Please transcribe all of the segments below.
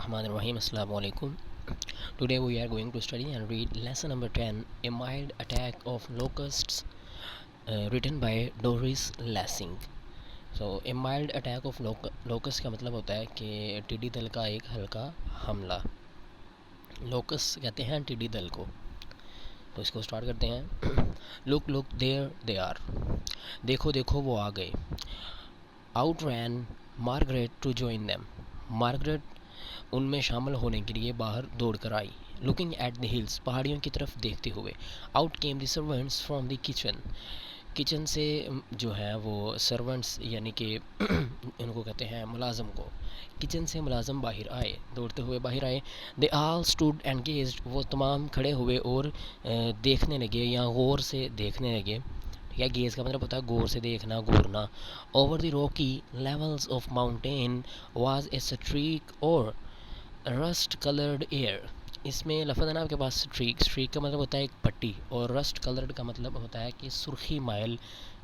Bismillahirrahmanirrahim. Assalamu alaikum. Today we are going to study and read lesson number 10, A Mild Attack of Locusts, written by Doris Lessing. So a mild attack of locust का मतलब होता है कि टिड्डी दल का एक हल्का हमला. लोकस कहते हैं टिड्डी दल को. तो इसको स्टार्ट करते हैं. Look look there they are. देखो देखो वो आ गए. Out ran Margaret to join them. Margaret उनमें शामिल होने के लिए बाहर दौड़ कर आई. Looking at the hills. पहाड़ियों की तरफ देखते हुए. Out came the servants from the kitchen. Kitchen से जो है वो सर्वेंट्स यानी कि इनको कहते हैं मुलाजम को. किचन से मुलाजम बाहर आए, दौड़ते हुए बाहर आए. They all stood and gazed. वो तमाम खड़े हुए और देखने लगे या गौर से देखने लगे. या गेज का मतलब होता है गौर से देखना, घूरना. Over the rocky levels of mountain was a streak और रस्ट कलर्ड एयर. इसमें लफ्ज़ है ना आपके पास स्ट्रीक. स्ट्रीक का मतलब होता है एक पट्टी और रस्ट कलर्ड का मतलब होता है कि सुर्खी माइल.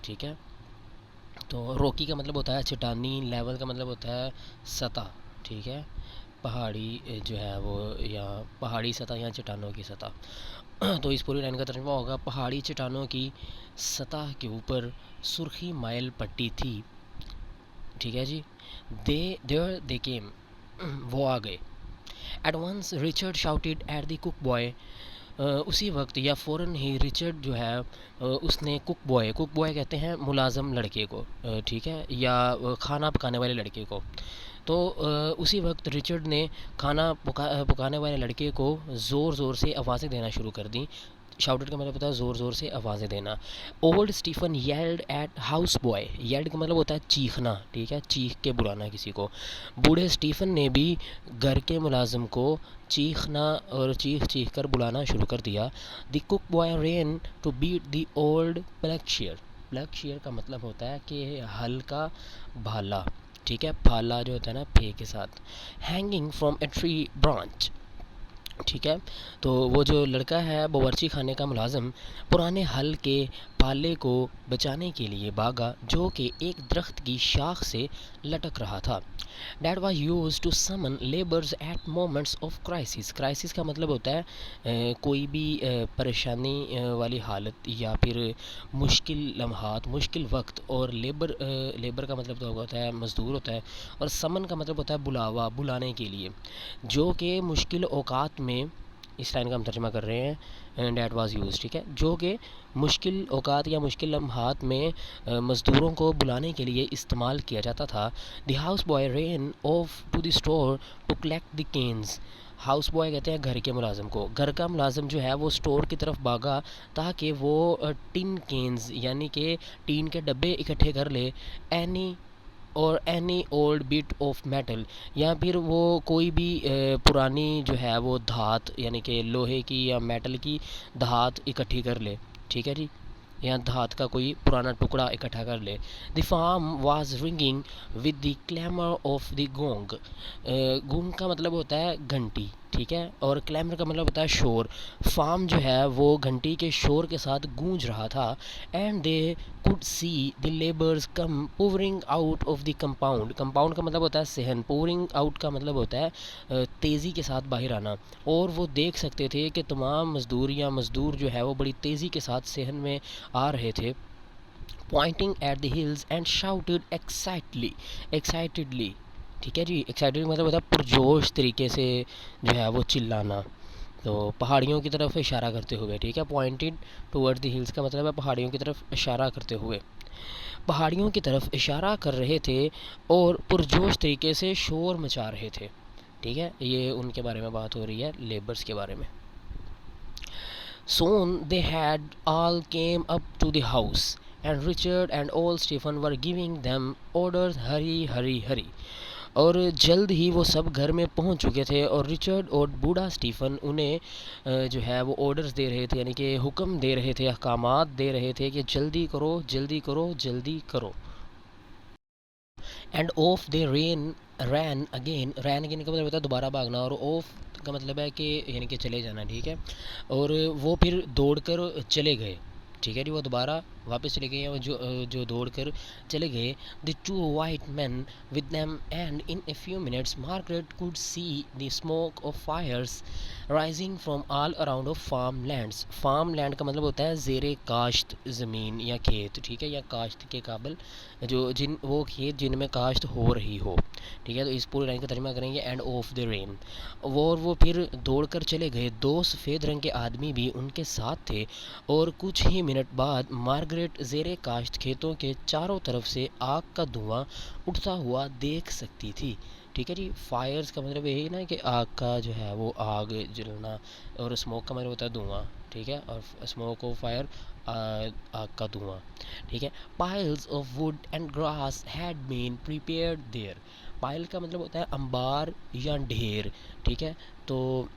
ठीक है. तो रॉकी का मतलब होता है चट्टानी, लेवल का मतलब होता है सतह. ठीक है. पहाड़ी जो है वो या पहाड़ी सतह या चट्टानों की सतह. तो इस पूरी लाइन का तर्जुमा होगा पहाड़ी चट्टानों की सतह के ऊपर सुर्खी माइल पट्टी थी. ठीक है जी. दे केम. वो आ गए. At once Richard shouted at the cook boy. उसी वक्त या फ़ौरन ही रिचर्ड जो है उसने कुक बॉय कहते हैं मुलाजम लड़के को. ठीक है. या खाना पकाने वाले लड़के को. तो उसी वक्त रिचर्ड ने खाना पकाने वाले लड़के को ज़ोर ज़ोर से आवाज़ें देना शुरू कर दी. शाउटेड का मतलब होता है ज़ोर ज़ोर से आवाज़ें देना. Old Stephen yelled at house boy. Yelled का मतलब होता है चीखना. ठीक है. चीख के बुलाना किसी को. बूढ़े स्टीफन ने भी घर के मुलाजिम को चीखना और चीख कर बुलाना शुरू कर दिया. The cook boy ran to beat the old blackshear. Blackshear का मतलब होता है कि हल्का भाला. ठीक है. भाला जो होता है ना फे के साथ. Hanging from a tree branch. ठीक है. तो वो जो लड़का है बावर्ची खाने का मुलाजिम पुराने हल के पाले को बचाने के लिए भागा जो कि एक दरख्त की शाख से लटक रहा था. That was used to summon labours at moments of crisis. Crisis का मतलब होता है कोई भी परेशानी वाली हालत या फिर मुश्किल लम्हात, मुश्किल वक्त. और लेबर का मतलब तो होता है मज़दूर होता है. और समन का मतलब होता है बुलावा, बुलाने के लिए. जो कि मुश्किल औकात में, इस लाइन का हम तर्जुमा कर रहे हैं डैट वाज यूज. ठीक है. जो कि मुश्किल औकात या मुश्किल लम्हात में मज़दूरों को बुलाने के लिए इस्तेमाल किया जाता था. The house boy ran off to the store to collect the canes. House boy कहते हैं घर के मुलाजिम को. घर का मुलाजिम जो है वो स्टोर की तरफ भागा ताकि वो टिन केन्स यानी कि टीन के डब्बे इकट्ठे कर ले. Any old bit of metal. या फिर वो कोई भी पुरानी जो है वो धात यानी कि लोहे की या मेटल की धात इकट्ठी कर ले. ठीक है जी. या धात का कोई पुराना टुकड़ा इकट्ठा कर ले. The farm was ringing with the clamour of the gong. Gong का मतलब होता है घंटी. ठीक है. और क्लैमर का मतलब होता है शोर. फार्म जो है वो घंटी के शोर के साथ गूंज रहा था. And they could see the labours come pouring out of the compound. Compound का मतलब होता है सहन. पोवरिंग आउट का मतलब होता है तेज़ी के साथ बाहर आना. और वो देख सकते थे कि तमाम मज़दूर जो है वो बड़ी तेज़ी के साथ सहन में आ रहे थे. Poynting eight the hills and shouted excitedly. ठीक है जी. एक्साइटेड मतलब होता है पुरजोश तरीके से जो है वो चिल्लाना. तो पहाड़ियों की तरफ इशारा करते हुए. ठीक है. पॉइंटेड टुवर्ड्स द हिल्स का मतलब है पहाड़ियों की तरफ इशारा करते हुए. पहाड़ियों की तरफ इशारा कर रहे थे और पुरजोश तरीके से शोर मचा रहे थे. ठीक है. ये उनके बारे में बात हो रही है, लेबर्स के बारे में. Soon they had all came up to the house and Richard and old Stephen were giving them orders. Hari Hari Hari. और जल्द ही वो सब घर में पहुंच चुके थे और रिचर्ड और बूढ़ा स्टीफन उन्हें जो है वो ऑर्डर्स दे रहे थे यानी कि हुक्म दे रहे थे, अहकामात दे रहे थे कि जल्दी करो जल्दी करो जल्दी करो. And off they ran again का मतलब होता है दोबारा भागना. और ऑफ का मतलब है कि यानी कि चले जाना. ठीक है. और वो फिर दौड़ कर चले गए. ठीक है जी. वो दोबारा वापस चले गए या जो दौड़ कर चले गए. The two white man with them, and in a few minutes Margaret could see the smoke of fires rising from all around of farmlands. farmland का मतलब होता है ज़ेरे काश्त ज़मीन या खेत, ठीक है, या काश्त के काबिल जो जिन वो खेत जिनमें काश्त हो रही हो, ठीक है. तो इस पूरी लाइन का तर्जुमा करेंगे एंड ऑफ द रेन. वो फिर दौड़कर चले गए. दो सफ़ेद रंग के आदमी भी उनके साथ थे और कुछ ही मिनट बाद मार्गरेट ज़ेरे काश्त खेतों के चारों तरफ से आग का धुआं उठता हुआ देख सकती थी. ठीक है जी. फायर्स का मतलब यही ना कि आग का जो है वो आग जलना, और स्मोक का मतलब होता है धुआं, ठीक है, और स्मोक ऑफ फायर आग का धुआं, ठीक है. Piles of wood and grass had been prepared there. Pile का मतलब होता है अंबार या ढेर, ठीक है. तो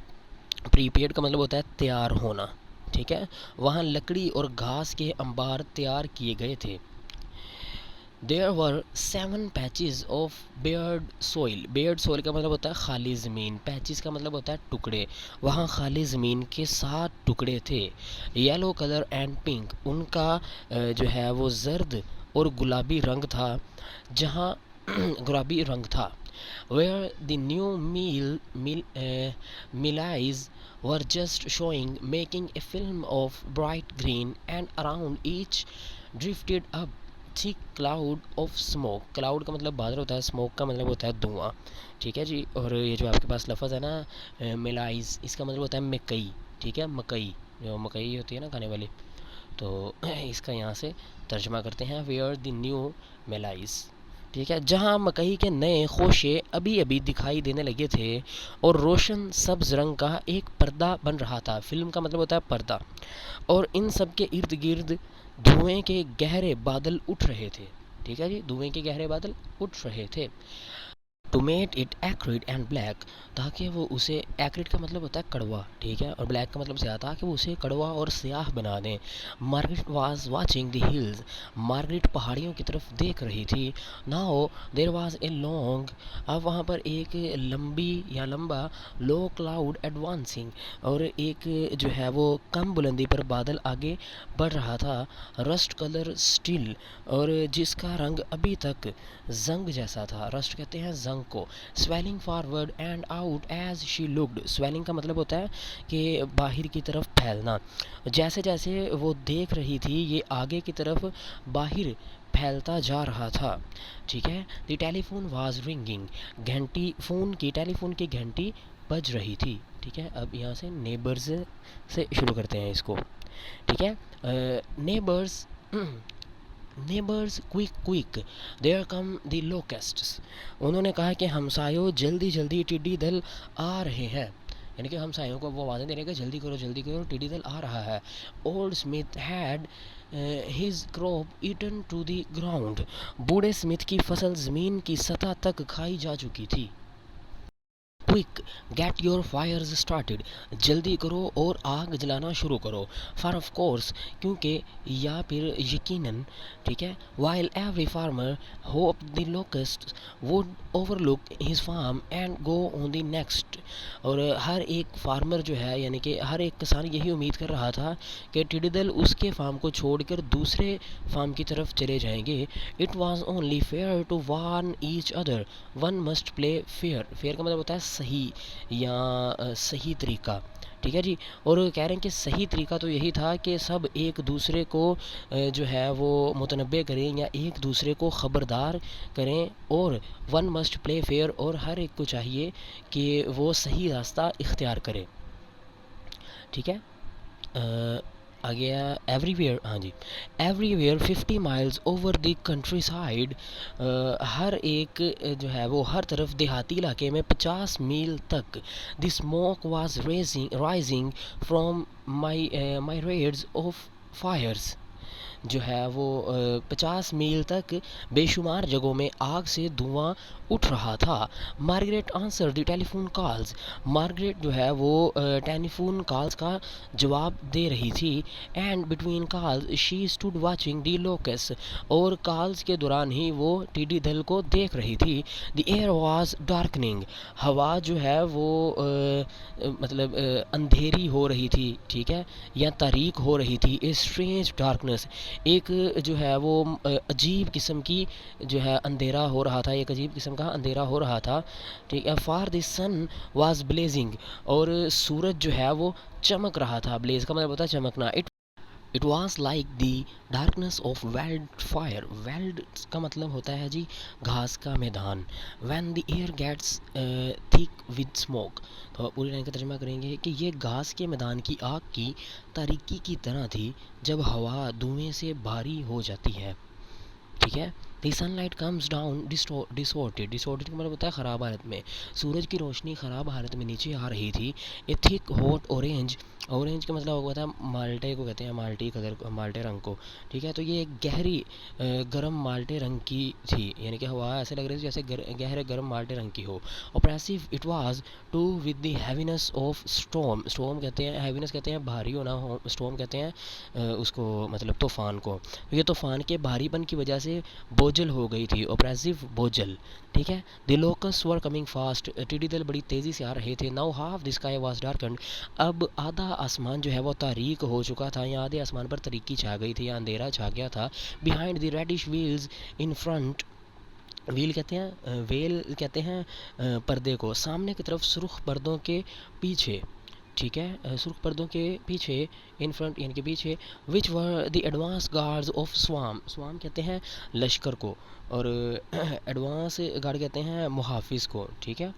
प्रीपेड का मतलब होता है तैयार होना, ठीक है. वहाँ लकड़ी और घास के अंबार तैयार किए गए थे. There were 7 patches of bared soil. Bared soil का मतलब होता है खाली ज़मीन. पैचेस का मतलब होता है टुकड़े. वहाँ खाली ज़मीन के 7 टुकड़े थे. Yellow colour and pink. उनका जो है वो जर्द और गुलाबी रंग था. जहाँ गुलाबी रंग था. Where the new Millais were just showing, making a film of bright green, and around each drifted a thick cloud of smoke. Cloud का मतलब बादल होता है, smoke का मतलब होता है धुआं, ठीक है जी. और ये जो आपके पास लफ्ज़ है ना मिलाइज, इसका मतलब होता है मकई, ठीक है, मकई जो मकई होती है ना खाने वाली. तो इसका यहाँ से तर्जमा करते हैं वेयर द न्यू मिलाइज, ठीक है, जहाँ मकई के नए खोशे अभी अभी दिखाई देने लगे थे और रोशन सब्ज रंग का एक पर्दा बन रहा था. फिल्म का मतलब होता है पर्दा. और इन सब के इर्द गिर्द धुएं के गहरे बादल उठ रहे थे, ठीक है जी. धुएं के गहरे बादल उठ रहे थे. To make it acrid and black. ताकि वो उसे, एक्रिड का मतलब होता है कड़वा, ठीक है, और ब्लैक का मतलब स्याह, ताकि वो उसे कड़वा और स्याह बना दें. Margaret was watching the hills. Margaret पहाड़ियों की तरफ देख रही थी. Now there was a long. अब वहाँ पर एक लंबी या लंबा लो क्लाउड एडवांसिंग. और एक जो है वो कम बुलंदी पर बादल आगे बढ़ रहा था. Rust colour still. और जिसका रंग अभी तक जंग जैसा था. रस्ट कहते हैं जंग को. Swelling forward and out as she looked. Swelling का मतलब होता है कि बाहर की तरफ फैलना. जैसे जैसे वो देख रही थी ये आगे की तरफ बाहर फैलता जा रहा था, ठीक है. The telephone was ringing. घंटी फ़ोन की, टेलीफोन की घंटी बज रही थी, ठीक है. अब यहाँ से नेबर्स से शुरू करते हैं इसको, ठीक है. Neighbours neighbours quick quick there come the locusts. उन्होंने कहा कि हमसायों जल्दी जल्दी टिड्डी दल आ रहे हैं. यानी कि हमसायों को वो आवाज़ें दे रहे हैं कि जल्दी करो टिड्डी दल आ रहा है. Old Smith had his crop eaten to the ground. बूढ़े स्मिथ की फसल ज़मीन की सतह तक खाई जा चुकी थी. Quick get your fires started. जल्दी करो और आग जलाना शुरू करो. फॉर ऑफ कोर्स, क्योंकि, या फिर यकीनन, ठीक है. While every farmer hope the locust would overlook his farm and go on the next. और हर एक फार्मर जो है, यानी कि हर एक किसान यही उम्मीद कर रहा था कि टिड्डी दल उसके फार्म को छोड़कर दूसरे फार्म की तरफ चले जाएंगे. It was only fair to warn each other. One must play fair. Fair का मतलब होता है सही या सही तरीका, ठीक है जी. और कह रहे हैं कि सही तरीका तो यही था कि सब एक दूसरे को जो है वो मुतनब्बे करें या एक दूसरे को ख़बरदार करें. और वन मस्ट प्ले फेयर. और हर एक को चाहिए कि वो सही रास्ता इख्तियार करे, ठीक है. आ गया एवरीवेयर. हाँ जी. Everywhere 50 miles over the country side. हर एक जो है वो हर तरफ देहाती इलाके में 50 मील तक. The smoke was rising from my reds of fires. जो है वो 50 मील तक बेशुमार जगहों में आग से धुआं उठ रहा था. Margaret answer the telephone calls. Margaret जो है वो टेलीफोन कॉल्स का जवाब दे रही थी. And between calls she stood watching the locus. और कॉल्स के दौरान ही वो टिड्डी दल को देख रही थी. The air was darkening. हवा जो है वो मतलब अंधेरी हो रही थी, ठीक है, या तारीक हो रही थी. A strange darkness. एक जो है वो अजीब किस्म की जो है अंधेरा हो रहा था, एक अजीब किस्म का अंधेरा हो रहा था, ठीक है। For the sun was blazing, और सूरज जो है वो चमक रहा था। ब्लेज का मतलब होता है चमकना। It was like the darkness of veld fire. Veld का मतलब होता है जी घास का मैदान। When the air gets thick with smoke, तो पूरी लाइन का तर्जमा करेंगे कि ये घास के मैदान की आग की तारीकी की तरह थी जब हवा धुएं से भारी हो जाती है, ठीक है। दी सनलाइट कम्स डाउन डिसऑर्टेड। डिसऑर्टेड का मतलब होता है ख़राब हालत में। सूरज की रोशनी ख़राब हालत में नीचे आ रही थी। ए थिक हॉट ऑरेंज, ऑरेंज का मतलब होता है माल्टे को कहते हैं, माल्टी कलर, माल्टे रंग को, ठीक है। तो ये एक गहरी गर्म माल्टे रंग की थी, यानी कि हवा ऐसे लग रही थी जैसे गहरे गर्म माल्टे रंग की हो। Oppressive it was too with the heaviness of storm. Storm कहते हैं, हैवीनेस कहते हैं भारी होना, स्टॉर्म कहते हैं उसको मतलब तूफ़ान को। ये तूफ़ान के भारीपन की वजह से बोझल हो गई थी, ऑप्रेसिव बोझल, ठीक है। The locusts were coming fast, टिड्डी दल बड़ी तेज़ी से आ रहे थे। Now half the sky was darkened, अब आधा आसमान जो है वो तारीक हो चुका था, या आधे आसमान पर तारीकी छा गई थी या अंधेरा छा गया था। Behind the reddish wheels in front, wheel कहते हैं वेल कहते हैं पर्दे को, सामने की तरफ सुर्ख पर्दों के पीछे, ठीक है, सुर्ख पर्दों के पीछे, इन फ्रंट यानी कि पीछे, which were the advance guards of swarm. Swarm कहते हैं लश्कर को, और एडवांस गार्ड कहते हैं मुहाफिज को, ठीक है।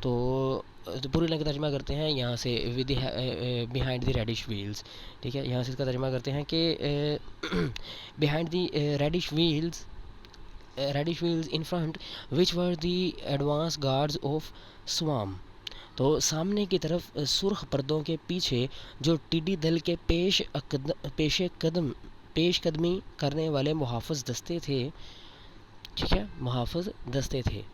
तो पूरी लाइन का तर्जमा करते हैं यहाँ से, with behind the reddish wheels, ठीक है। यहाँ से इसका तर्जमा करते हैं कि behind the reddish wheels in front which were the advance guards of swarm. तो सामने की तरफ सुर्ख पर्दों के पीछे जो टिड्डी दल के पेश कदमी करने वाले मुहाफ़िज़ दस्ते थे, ठीक है, मुहाफ़िज़ दस्ते थे।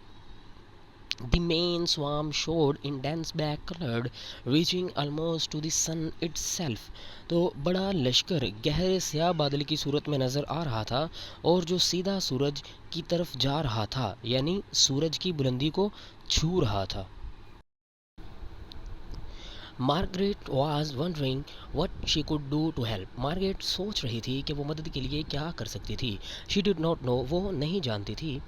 The main swarm showed in dense black colored, reaching almost to the sun itself. तो बड़ा लश्कर गहरे स्याह बादल की सूरत में नज़र आ रहा था, और जो सीधा सूरज की तरफ जा रहा था, यानी सूरज की बुलंदी को छू रहा था। Margaret was wondering what she could do to help. Margaret सोच रही थी कि वो मदद के लिए क्या कर सकती थी। शी डिड नॉट नो, वो नहीं जानती थी।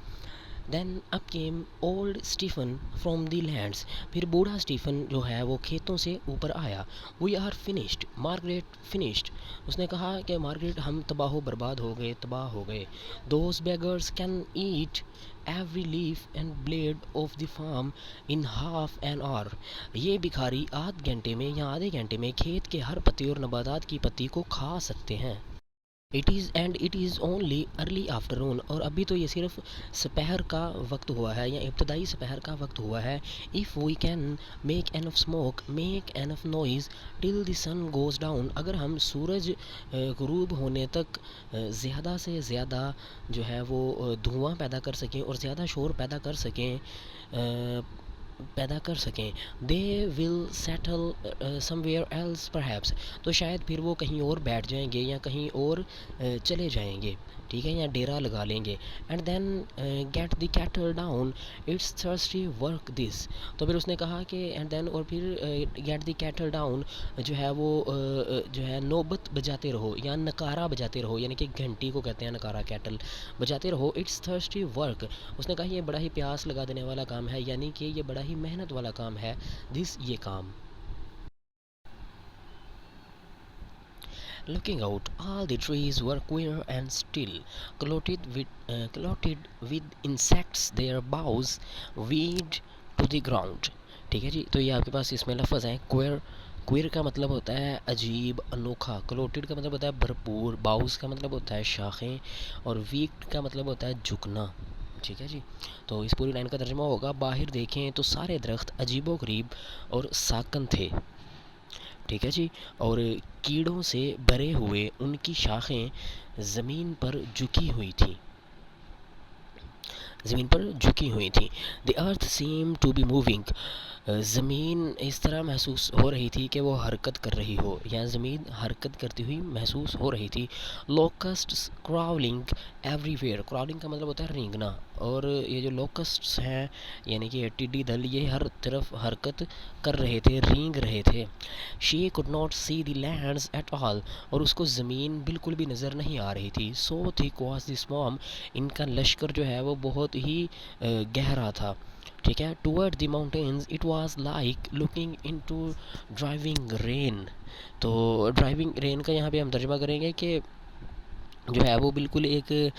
Then up came old Stephen from the lands, फिर बूढ़ा स्टीफन जो है वो खेतों से ऊपर आया। We are finished, Margaret finished, उसने कहा कि मार्गरेट हम तबाह बर्बाद हो गए, तबाह हो गए। Those beggars can eat every leaf and blade of the farm in half an hour. ये भिखारी आध घंटे में या आधे घंटे में खेत के हर पत्ते और नबातात की पत्ती को खा सकते हैं। It is only early afternoon, और अभी तो ये सिर्फ सपहर का वक्त हुआ है, या इब्तदाई सपहर का वक्त हुआ है। If we can make enough smoke make enough noise till the sun goes down, अगर हम सूरज गुरूब होने तक ज़्यादा से ज़्यादा जो है वो धुआं पैदा कर सकें और ज़्यादा शोर पैदा कर सकें, they will settle somewhere else perhaps, तो शायद फिर वो कहीं और बैठ जाएंगे या कहीं और चले जाएंगे, ठीक है, या डेरा लगा लेंगे। And then get the cattle down it's thirsty work this, तो फिर उसने कहा कि एंड देन, और फिर गेट द कैटल डाउन जो है वो जो है नौबत बजाते रहो या नकारा बजाते रहो, यानी कि घंटी को कहते हैं नकारा, कैटल बजाते रहो। इट्स थर्स्टी वर्क, उसने कहा ये बड़ा ही प्यास लगा देने वाला काम है, यानी कि ये बड़ा ही मेहनत वाला काम है, दिस ये काम। Looking out, all the trees were queer and still, clotted with insects, their boughs weed to the ground। ठीक है जी, तो ये आपके पास इसमें लफ्ज़ हैं क्वेर। क्वेर का मतलब होता है अजीब, अनोखा। क्लोटेड का मतलब होता है भरपूर। बाउस का मतलब होता है शाखें, और वीक का मतलब होता है झुकना, ठीक है जी। तो इस पूरी लाइन का तर्जुमा होगा, बाहर देखें तो सारे दरख्त अजीबो गरीब और साकन थे, ठीक है जी, और कीड़ों से भरे हुए उनकी शाखें ज़मीन पर झुकी हुई थी, ज़मीन पर झुकी हुई थी। The earth seem to be moving, ज़मीन इस तरह महसूस हो रही थी कि वो हरकत कर रही हो, या ज़मीन हरकत करती हुई महसूस हो रही थी। लोकस्ट्स क्राउलिंग एवरीवेयर, क्राउलिंग का मतलब होता है रेंगना, और ये जो लोकस्ट्स हैं यानी कि टिड्डी दल, ये हर तरफ हरकत कर रहे थे, रेंग रहे थे। She could not see the lands at all, और उसको ज़मीन बिल्कुल भी नज़र नहीं आ रही थी। So thick was the swarm, इनका लश्कर जो है वो बहुत ही गहरा था। ठीक है। Toward the mountains it was like looking into driving rain. तो ड्राइविंग रेन का यहाँ पे हम तर्जुमा करेंगे कि जो है वो बिल्कुल एक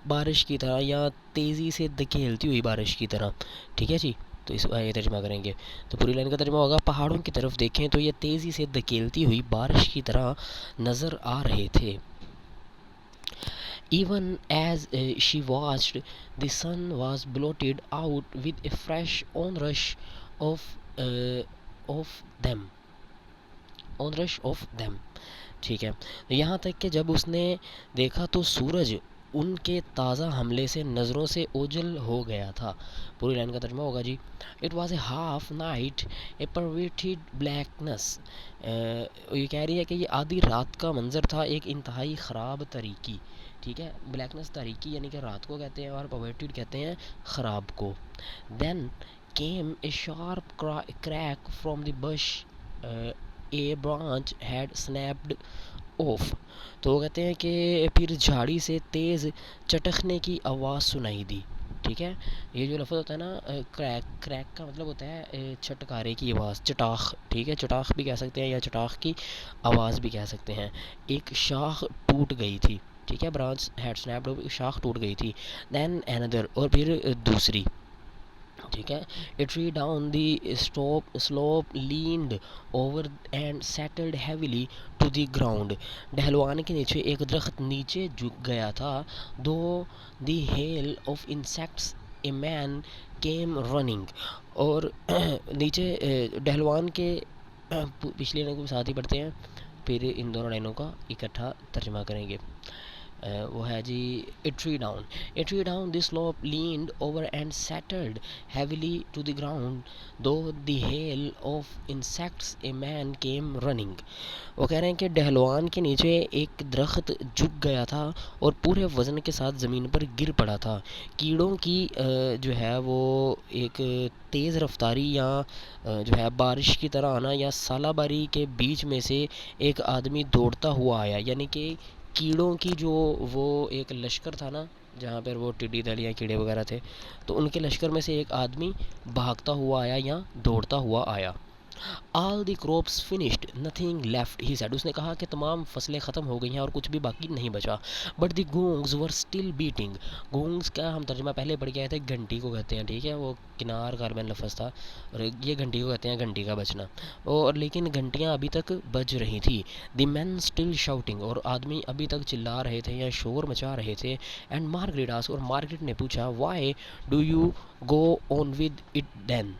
बारिश की तरह या तेज़ी से धकेलती हुई बारिश की तरह। ठीक है जी। तो इस ये तर्जुमा करेंगे। तो पूरी लाइन का तर्जुमा होगा, पहाड़ों की तरफ देखें तो ये तेज़ी से धकेलती हुई बारिश की तरह नज़र आ रहे थे। Even as she watched, the sun was blotted out with a fresh onrush of uh, of them onrush of them। ठीक है। तो यहाँ तक कि जब उसने देखा तो सूरज उनके ताज़ा हमले से नज़रों से ओझल हो गया था। पूरी लाइन का तर्जुमा होगा जी। It was a half night a perverted blackness. ये कह रही है कि ये आधी रात का मंजर था, एक इंतहाई ख़राब तरीकी। ठीक है। ब्लैकनेस तारीकी यानी कि रात को कहते हैं, और परवेटेड कहते हैं ख़राब को। Then came a sharp crack from the bush, a branch had snapped off. तो वो कहते हैं कि फिर झाड़ी से तेज़ चटकने की आवाज़ सुनाई दी। ठीक है। ये जो लफ्ज़ होता है ना क्रैक, क्रैक का मतलब होता है छटकारे की आवाज़, चटाख। ठीक है। चटाख भी कह सकते हैं या चटाख की आवाज़ भी कह सकते हैं। एक शाख टूट गई थी। ठीक है। ब्रांच हैड स्नैप्ड ऑफ, शाख टूट गई थी। दैन अनदर, और फिर दूसरी। ठीक है। A tree down the slope leaned over and settled heavily to the ground. ढलवान के नीचे एक दरख्त नीचे झुक गया था। Though the hail of insects a man came running. और नीचे ढलवान के पिछली लाइन को साथ ही पढ़ते हैं, फिर इन दोनों लाइनों का इकट्ठा तर्जुमा करेंगे। वो है जी, a tree down this slope leaned over and settled heavily to the ground though the hail of insects a man came running. वो कह रहे हैं कि डहलवान के नीचे एक दरख्त झुक गया था और पूरे वज़न के साथ ज़मीन पर गिर पड़ा था। कीड़ों की जो है वो एक तेज़ रफ्तारी या जो है बारिश की तरह आना या सालाबारी के बीच में से एक आदमी दौड़ता हुआ आया। यानी कि कीड़ों की जो वो एक लश्कर था ना, जहाँ पर वो टिड्डी दल या कीड़े वगैरह थे, तो उनके लश्कर में से एक आदमी भागता हुआ आया या दौड़ता हुआ आया। All the crops finished nothing left he said. उसने कहा कि तमाम फसलें ख़त्म हो गई हैं और कुछ भी बाकी नहीं बचा। But the gongs were still beating. Gongs का हम तर्जुमा पहले पढ़ के आए थे, घंटी को कहते हैं। ठीक है। वो किनार कार्बन लफ्ज़ था, और ये घंटी को कहते हैं घंटी का बजना। और लेकिन घंटियाँ अभी तक बज रही थी। द मैन स्टिल शाउटिंग, और आदमी अभी तक चिल्ला रहे थे या शोर मचा रहे थे। एंड मार्गरेट आस्क्ड, और मार्गरेट ने पूछा, why do you go on with it then.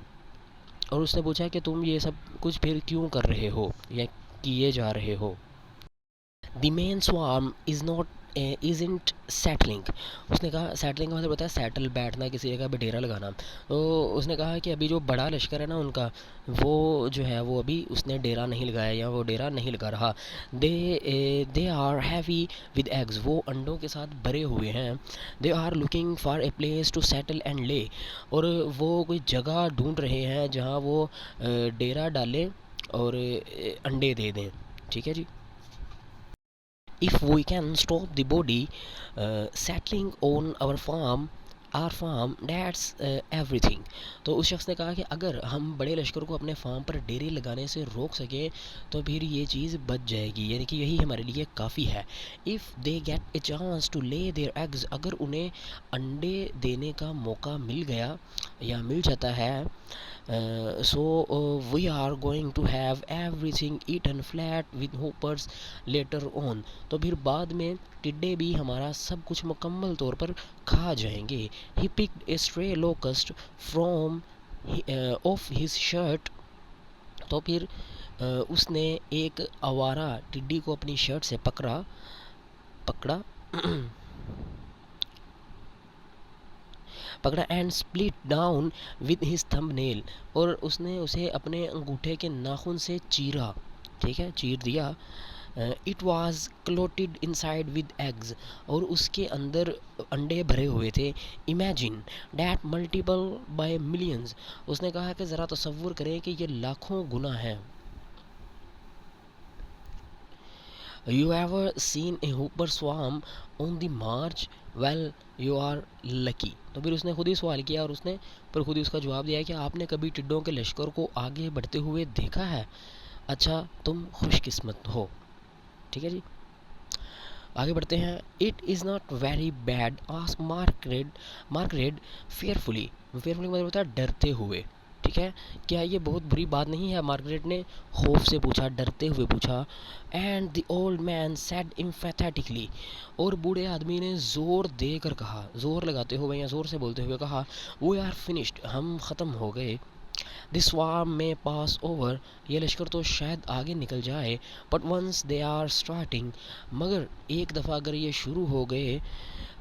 और उसने पूछा कि तुम ये सब कुछ फिर क्यों कर रहे हो या किए जा रहे हो। The main swarm is not isn't settling. उसने कहा, सेटलिंग का मतलब होता है सेटल, बैठना, किसी जगह पे डेरा लगाना। तो उसने कहा कि अभी जो बड़ा लश्कर है ना उनका, वो जो है वो अभी उसने डेरा नहीं लगाया या वो डेरा नहीं लगा रहा। They are heavy with eggs. वो अंडों के साथ भरे हुए हैं। They are looking for a place to settle and lay. और वो कोई जगह ढूंढ रहे हैं जहाँ वो डेरा डालें और अंडे दे दें। ठीक है जी। If we can stop the body settling on our farm that's everything। तो उस शख्स ने कहा कि अगर हम बड़े लश्कर को अपने फार्म पर डेरे लगाने से रोक सकें तो फिर ये चीज़ बच जाएगी, यानी कि यही हमारे लिए काफ़ी है। If they get a chance to lay their eggs, अगर उन्हें अंडे देने का मौका मिल गया या मिल जाता है, so we are going to have everything eaten flat with hoppers later on। तो फिर बाद में टिड्डे भी हमारा सब कुछ मुकम्मल तौर पर खा जाएंगे। he picked a stray locust from off his shirt। तो फिर उसने एक आवारा टिड्डी को अपनी शर्ट से पकड़ा and split down with his thumbnail. और उसने उसे अपने अंगूठे के नाखून से चीरा। ठीक है, चीर दिया। It was clotted inside with eggs, और उसके अंदर अंडे भरे हुए थे। Imagine that multiple by millions, उसने कहा कि ज़रा तसव्वुर करें कि ये लाखों गुना है। You ever seen a hooper swarm on the march? Well, you are lucky. तो फिर उसने खुद ही सवाल किया और उसने पर खुद ही उसका जवाब दिया कि आपने कभी टिड्डों के लश्कर को आगे बढ़ते हुए देखा है? अच्छा, तुम खुशकिस्मत हो। ठीक है जी, आगे बढ़ते हैं। It is not very bad ask Margaret, Margaret fearfully, fearfully मतलब होता है डरते हुए। ठीक है, क्या ये बहुत बुरी बात नहीं है? मार्गरेट ने खौफ से पूछा, डरते हुए पूछा। And the old man said emphatically, और बूढ़े आदमी ने ज़ोर देकर कहा, ज़ोर लगाते हुए या ज़ोर से बोलते हुए कहा, वी आर फिनिश्ड, हम ख़त्म हो गए। दिस स्वार्म में पास ओवर, ये लश्कर तो शायद आगे निकल जाए। But once they are starting, मगर एक दफ़ा अगर ये शुरू हो गए,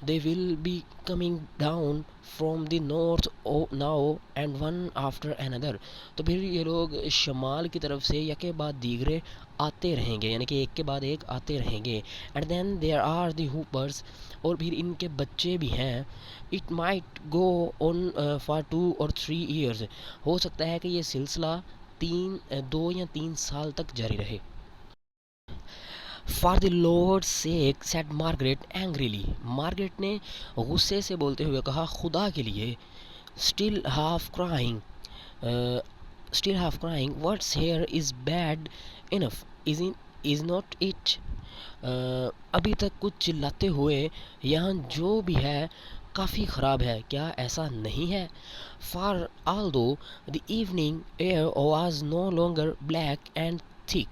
they will be coming down from the north now and one after another, तो फिर ये लोग शमाल की तरफ से यके बाद दीगरे आते रहेंगे, यानी कि एक के बाद एक आते रहेंगे। And then there are the hoppers, और फिर इनके बच्चे भी हैं। It might go on for 2 or 3 years, हो सकता है कि ये सिलसिला 2 या 3 साल तक जारी रहे। For the Lord sake said Margaret angrily, Margaret ने गुस्से से बोलते हुए कहा, खुदा के लिए। Still half crying, still half crying, what's here is bad enough, is not it, अभी तक कुछ चिल्लाते हुए, यहाँ जो भी है काफ़ी ख़राब है, क्या ऐसा नहीं है? For all though the evening air was no longer black and thick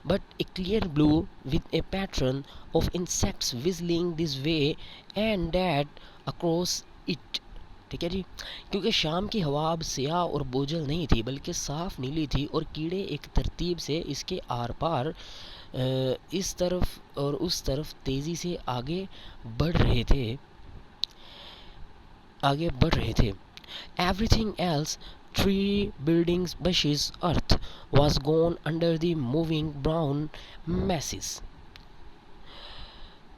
but a clear blue with a pattern of insects whistling this way and that across it। ठीक है जी, क्योंकि शाम की हवा अब स्याह और बोझल नहीं थी, बल्कि साफ नीली थी, और कीड़े एक तरतीब से इसके आर पार इस तरफ और उस तरफ तेज़ी से आगे बढ़ रहे थे, आगे बढ़ रहे थे। Everything else, tree, buildings, bushes, earth, was gone under the moving brown masses।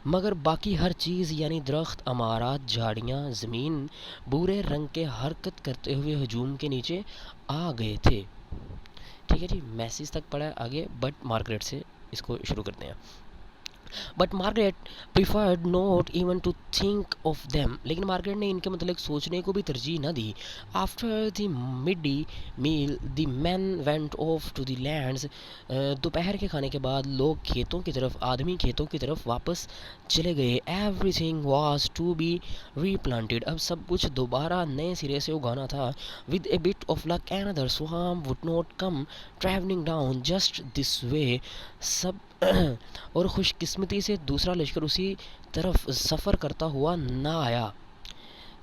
मगर बाकी हर चीज़ यानी दरख्त, अमारात, झाड़ियाँ, ज़मीन भूरे रंग के हरकत करते हुए हजूम के नीचे आ गए थे। ठीक है जी, मैसेज तक पढ़ा है, आगे बट मार्गरेट से इसको शुरू करते हैं। But Margaret preferred not even to think of them, लेकिन मार्गरेट ने इनके मतलब सोचने को भी तरजीह न दी। After the midday meal the man went off to the lands, दोपहर के खाने के बाद लोग खेतों की तरफ, आदमी खेतों की तरफ वापस चले गए। एवरीथिंग वाज टू बी रीप्लांटेड, अब सब कुछ दोबारा नए सिरे से उगाना था। With A bit of luck another swarm would not come travelling down just this way, सब और खुशकिस्मती से दूसरा लश्कर उसी तरफ सफ़र करता हुआ ना आया।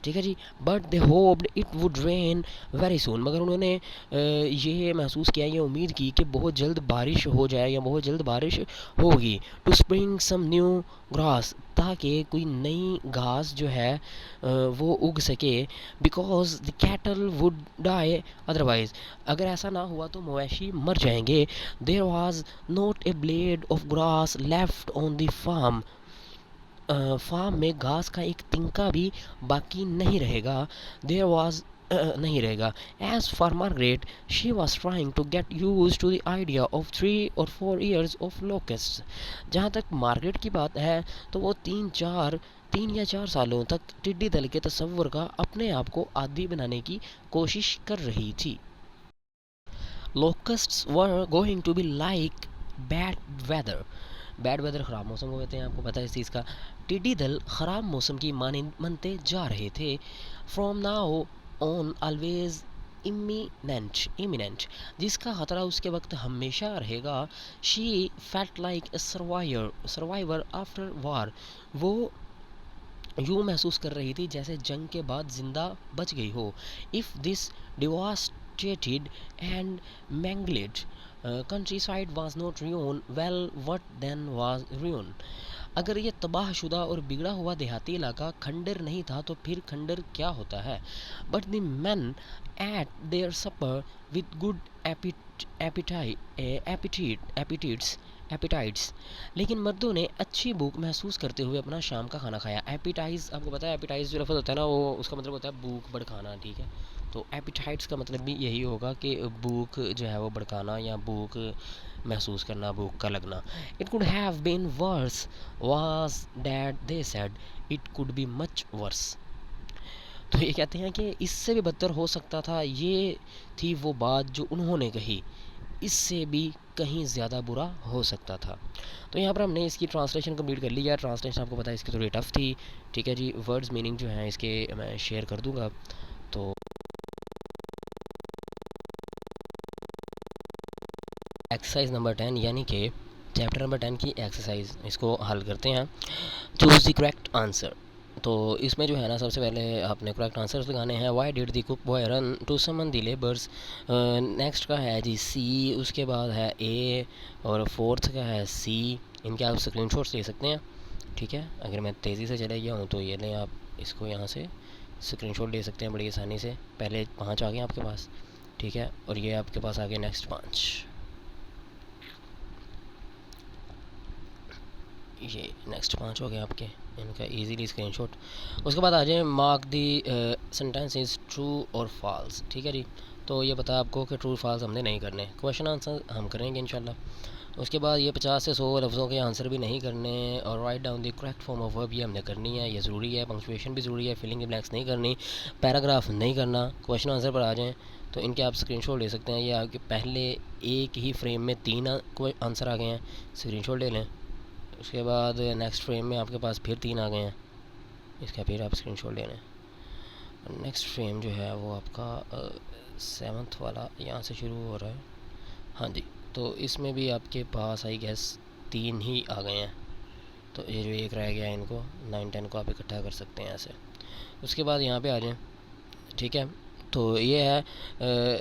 ठीक है जी, but they hoped it would rain very soon, मगर उन्होंने ये महसूस किया, ये उम्मीद की कि बहुत जल्द बारिश हो जाए या बहुत जल्द बारिश होगी। To spring some new grass, ताकि कोई नई घास जो है वो उग सके। Because the cattle would die otherwise, अगर ऐसा ना हुआ तो मवेशी मर जाएंगे। There was not a blade of grass left on the farm, farm में घास का एक तिनका भी बाकी नहीं रहेगा। देयर वॉज नहीं रहेगा। As for Margaret, she was trying to get use to the idea of 3 or 4 years of locust, जहाँ तक मार्गरेट की बात है तो वो 3 या 4 सालों तक टिड्डी दल के तस्वुर का अपने आप को आदी बनाने की कोशिश कर रही थी। Locusts were going to be like bad weather, bad weather ख़राब मौसम को कहते हैं, आपको पता है इस चीज़ का। टिड्डी दल ख़राब मौसम की मानते जा रहे थे। From now on always imminent, जिसका ख़तरा उसके वक्त हमेशा रहेगा। She felt like a survivor after war, वो यूँ महसूस कर रही थी जैसे जंग के बाद ज़िंदा बच गई हो। If this devastated and mangled countryside was not ruined, well what then was ruin, अगर ये तबाहशुदा और बिगड़ा हुआ देहाती इलाका खंडर नहीं था तो फिर खंडर क्या होता है। But the men at their supper with good appetites एपिटाइट्स। लेकिन मर्दों ने अच्छी भूख महसूस करते हुए अपना शाम का खाना खाया। एपिटाइज आपको पता है, एपिटाइज जो लफ्ज़ होता है ना, वो उसका मतलब होता है भूख भड़काना, ठीक है। तो एपिटाइट्स का मतलब भी यही होगा कि भूख जो है वो भड़काना या भूख महसूस करना, भूख का लगना। It could have been worse was that they said, it could be much worse. तो ये कहते हैं कि इससे भी बदतर हो सकता था, ये थी वो बात जो उन्होंने कही, इससे भी कहीं ज़्यादा बुरा हो सकता था। तो यहाँ पर हमने इसकी ट्रांसलेशन कंप्लीट कर लिया। ट्रांसलेशन आपको पता है इसकी थोड़ी टफ थी, ठीक है जी। वर्ड्स मीनिंग जो है इसके मैं शेयर कर दूंगा। तो एक्सरसाइज नंबर 10 यानी कि चैप्टर नंबर 10 की एक्सरसाइज, इसको हल करते हैं। Choose the correct answer. तो इसमें जो है ना, सबसे पहले आपने करेक्ट आंसर्स लगाने हैं। Why did the cook boy run to summon the labours. Next का है जी सी, उसके बाद है ए, और फोर्थ का है सी। इनके आप स्क्रीनशॉट्स ले सकते हैं, ठीक है। अगर मैं तेज़ी से चले गया हूँ तो ये लें, आप इसको यहाँ से स्क्रीनशॉट ले सकते हैं बड़ी आसानी से। पहले 5 आ गए आपके पास, ठीक है, और ये आपके पास आ गए नेक्स्ट 5। ये नेक्स्ट 5 हो गए आपके, इनका इजीली स्क्रीनशॉट। उसके बाद आ जाए mark the sentence is true और फॉल्स, ठीक है जी। तो ये पता है आपको कि ट्रू फॉल्स हमने नहीं करने, क्वेश्चन आंसर हम करेंगे इंशाल्लाह। उसके बाद ये 50 से 100 लफ्ज़ों के आंसर भी नहीं करने, और write down the correct form of verb, ये हमने करनी है, ये ज़रूरी है। पंक्चुएशन भी ज़रूरी है, फिलिंग इन ब्लैंक्स नहीं करनी, पैराग्राफ नहीं करना। क्वेश्चन आंसर पर आ जाएँ तो इनके आप स्क्रीनशॉट ले सकते हैं। ये आपके पहले एक ही फ्रेम में 3 आंसर आ गए हैं, स्क्रीनशॉट ले लें। उसके बाद नेक्स्ट फ्रेम में आपके पास फिर 3 आ गए हैं, इसका फिर आप स्क्रीनशॉट ले लें। नेक्स्ट फ्रेम जो है वो आपका 7th वाला यहाँ से शुरू हो रहा है, हाँ जी। तो इसमें भी आपके पास आई गेस 3 ही आ गए हैं। तो ये जो एक रह गया है, इनको 9-10 को आप इकट्ठा कर सकते हैं ऐसे। उसके बाद यहाँ पे आ जाएं, ठीक है। तो ये है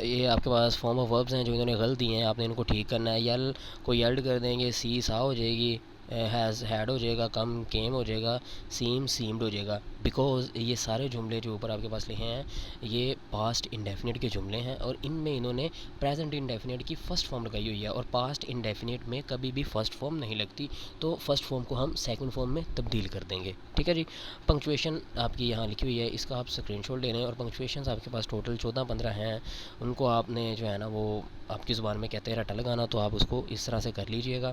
ये आपके पास फॉर्म ऑफ वर्ब्स हैं जो इन्होंने गलत दिए हैं, आपने इनको ठीक करना है। यल को यल्ड कर देंगे, सी सा हो जाएगी, हैज़ हैड हो जाएगा, कम केम हो जाएगा, सीम सीम्ड हो जाएगा। बिकॉज ये सारे जुमले जो ऊपर आपके पास लिखे हैं ये पास्ट इंडेफिनिट के जुमले हैं, और इनमें इन्होंने प्रेजेंट इंडेफिनिट की फ़र्स्ट फॉर्म लगाई हुई है, और पास्ट इंडेफिनिट में कभी भी फ़र्स्ट फॉर्म नहीं लगती। तो फर्स्ट फॉर्म को हम सेकंड फॉर्म में तब्दील कर देंगे, ठीक है जी। पंक्चुएशन आपकी यहाँ लिखी हुई है, इसका आप स्क्रीनशॉट ले लें। और पंक्चुएशंस आपके पास टोटल 14-15 हैं, उनको आपने जो है ना वो आपकी ज़ुबान में कहते हैं रटा लगाना, तो आप उसको इस तरह से कर लीजिएगा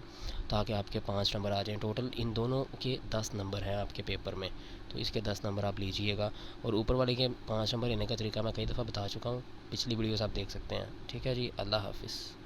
ताकि आपके 5 नंबर आ जाएँ। टोटल इन दोनों के 10 नंबर हैं आपके पेपर में, तो इसके 10 नंबर आप लीजिएगा। और ऊपर वाले के 5 नंबर लेने का तरीका मैं कई दफ़ा बता चुका हूँ, पिछली वीडियोस आप देख सकते हैं, ठीक है जी। अल्लाह हाफिज़।